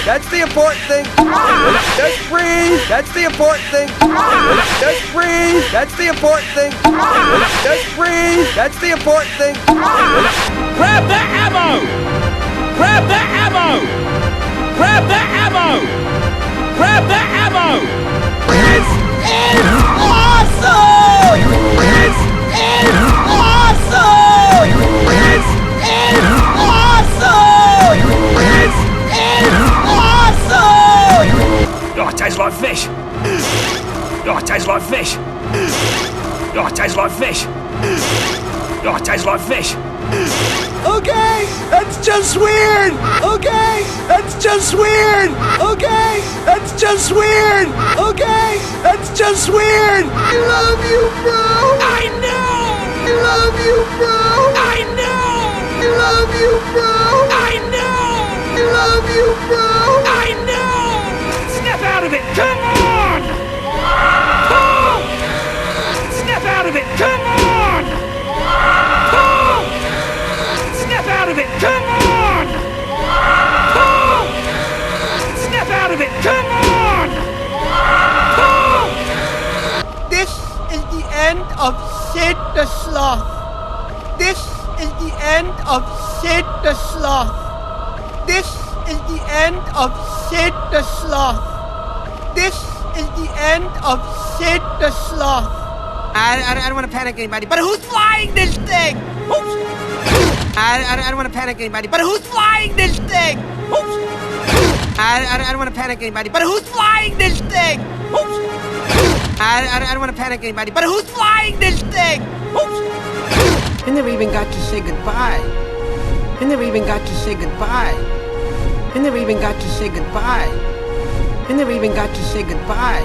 That's the important thing. Just breathe. That's the important thing. Just breathe. That's the important thing. Just breathe. That's the important thing. Grab the ammo! Grab the ammo! Grab the ammo! Grab the ammo! This is awesome! This is awesome! This is awesome! This is awesome! Oh, it tastes like fish. Oh, it tastes like fish. Oh, it tastes like fish. Oh, it tastes like fish. Okay, that's just weird. Okay, that's just weird. Okay, that's just weird. Okay, that's just weird. I love you, bro. I know! I love you, bro. I know! I love you, bro. I know! I love you, bro. I know! Snap out of it! Come on! Oh! Snap out of it! Come on! Oh! Snap out of it! Come on! Oh! Snap out of it! Come on! Oh! This is the end of Sid the Sloth. This is the end of Sid the Sloth. This is the end of Sid the Sloth. This is the end of Sid the Sloth. I don't want to panic anybody, but who's flying this thing? Oops. I don't want to panic anybody, but who's flying this thing? Oops. I don't want to panic anybody, but who's flying this thing? Oops. I don't want to panic anybody, but who's flying this thing? Oops. I never even got to say goodbye. I never even got to say goodbye. I never even got to say goodbye. I never even got to say goodbye.